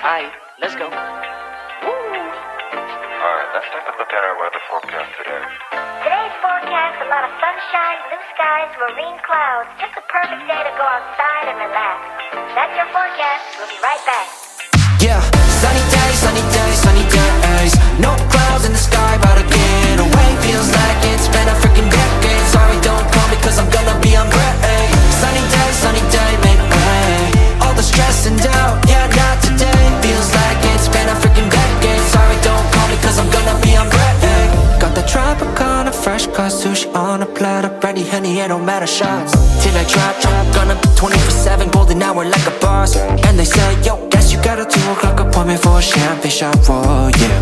Alright, let's go. Alright, let's take a look at our weather forecast today. Today's forecast, a lot of sunshine, blue skies, marine clouds. Just a perfect day to go outside and relax. That's your forecast. We'll be right back. Yeah, sunny days, sunny days, sunny days. No clouds in the sky, about to get away. Feels like it's been a freaking decade. Sorry, don't call me cause I'm gonna be on break. Sunny day, make way. All the stress and doubt, yeah, not today. Feels like it's been a freaking decade. Sorry, don't call me cause I'm gonna be on break. Got the Tropicana, fresh cut sushi on a platter. Ready, honey, it don't matter, shots till I drop. Gonna be 24/7, golden hour like a boss. And they say, yo, guess you got a 2 o'clock appointment for a champagne shot, oh yeah.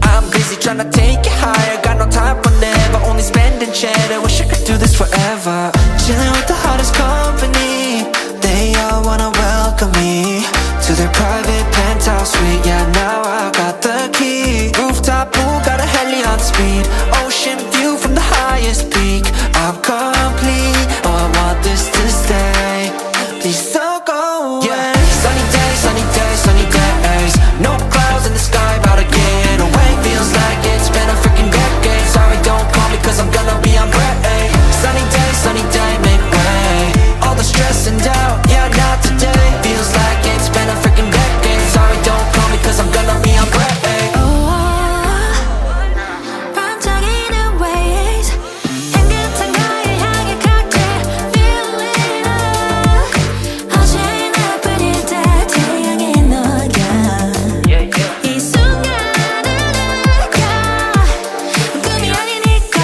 I'm busy tryna take it higher, got no time for never, only spending cheddar. Wish I could do this forever. Chilling with the hottest company, they all wanna welcome me to their private penthouse suite. Yeah, now I got the key. Rooftop pool, got a heli on speed. Ocean view from the highest peak. I'm complete, oh I want this to stay. Please don't go away. Yeah. Sunny days, sunny days, sunny days. No clouds in the sky, about to get away. Feels like it's been a freaking decade. Sorry, don't call me cause I'm gonna be on break. Sunny day, make way. All the stress and doubt, yeah, not today. Feels like it's been a freaking decade. Sorry, don't call me cause I'm gonna be on break. 반짝이는 waves 향긋한 거를 향해 걷게 feeling up 어제나 뿐일 때 태양이 녹여 이 순간을 느껴 꿈이 아니니까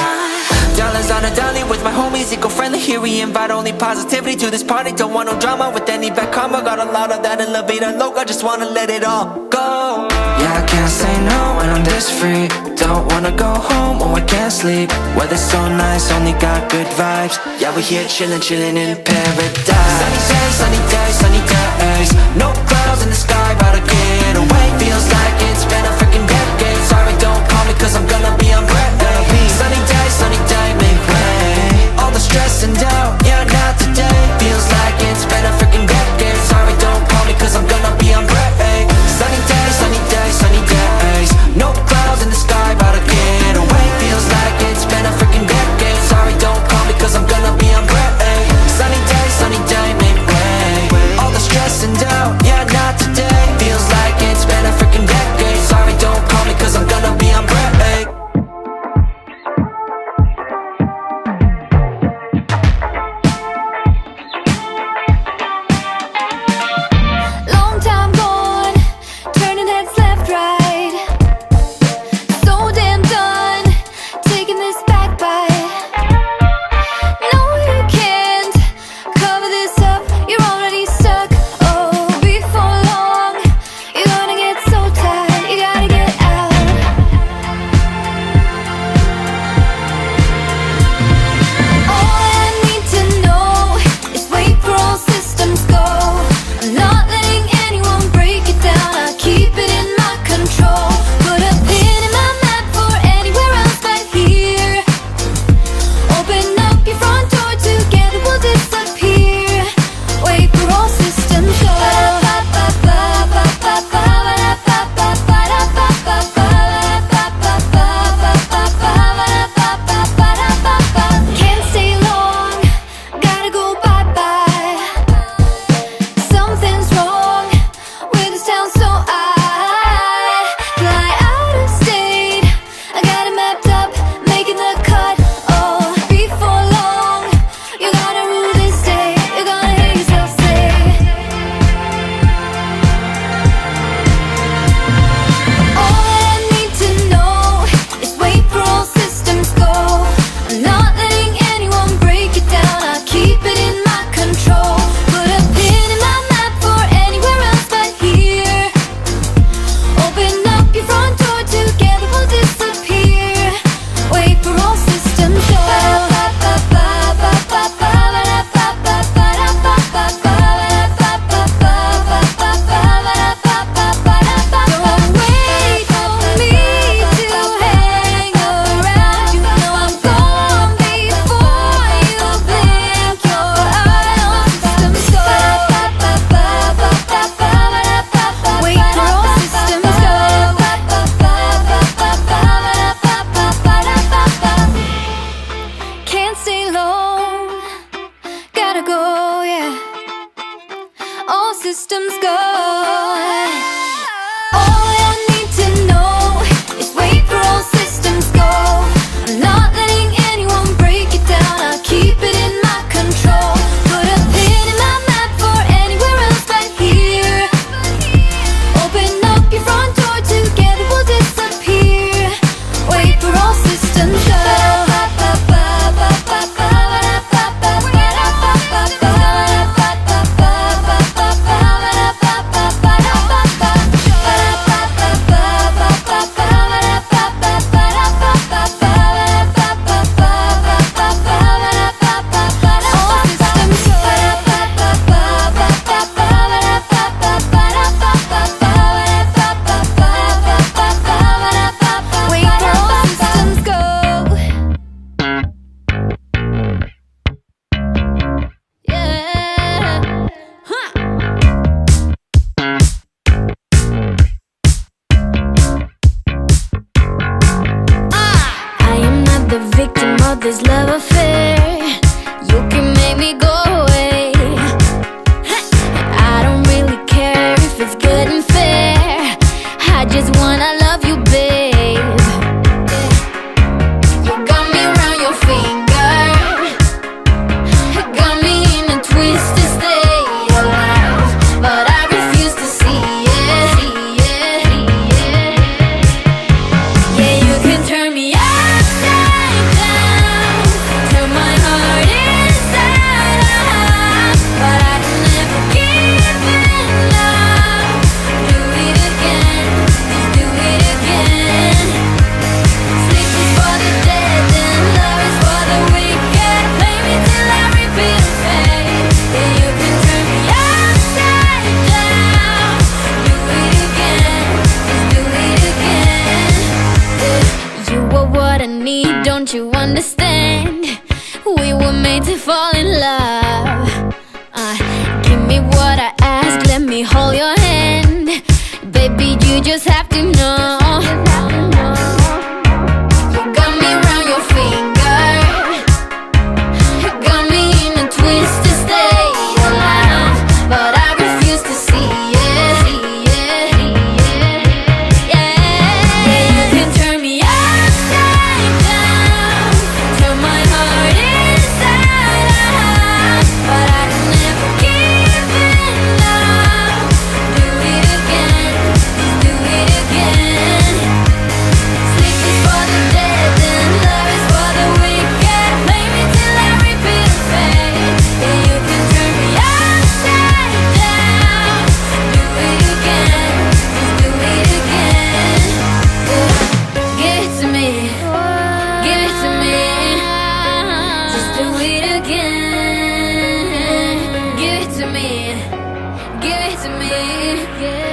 Dollars on a dolly with my homies, eco-friendly. Here we invite only positivity to this party. Don't want no drama with any bad karma. Got a lot of that in La Vida Loca. Just wanna let it all go. Yeah, I can't say no when I'm this free. Don't wanna go home or I can't sleep. Weather's so nice, only got good vibes. Yeah, we here chillin', chillin' in paradise. Sunny days, sunny days. No clouds in the sky, about to get away. Feels like it's been a freaking decade. Sorry, don't call me cause I'm gonna be on break. Sunny day, make way. All the stress and doubt, yeah, not today. Feels like it's been a freaking decade. Sorry, don't call me cause I'm gonna be on break. Sunny days, sunny days, sunny days. No clouds in the sky, about to get away. Feels like it's been a freaking decade. Sorry, don't call me cause I'm gonna be on break. Sunny systems go. All I need to know is wait for all systems go. I'm not letting anyone break it down, I'll keep it in my control. Put a pin in my map for anywhere else but here. Open up your front door, together we'll disappear. Wait for all systems go. This love affair, you can make me go away. I don't really care if it's good and fair, I just wanna love you, babe. You got me around your finger, got me in a twisted state of life, but I refuse to see it. Yeah, you can turn me upside down, turn my heart inside out, but I can never give in up. Do it again, just do it again. Sleep is for the dead and love is for the wicked. Play me till I repeat the fate. Yeah, you can turn me upside down. Do it again, just do it again. You are what I need, don't you understand? We were made to fall in love. Give me what I ask, let me hold your hand. Baby, you just have to know. You got me around your finger, got me in a twisted state of life, but I refuse to see it. Yeah, you can turn me upside down, turn my heart inside out, but I can never give in up. Do it again, just do it again. Sleep is for the dead and love is for the wicked. Play me till I repeat the fate. Yeah, you can turn me upside down. Do it again, just do it again. Give it to me, give it to me. Just do it again. Give it to me, give it to me. Yeah.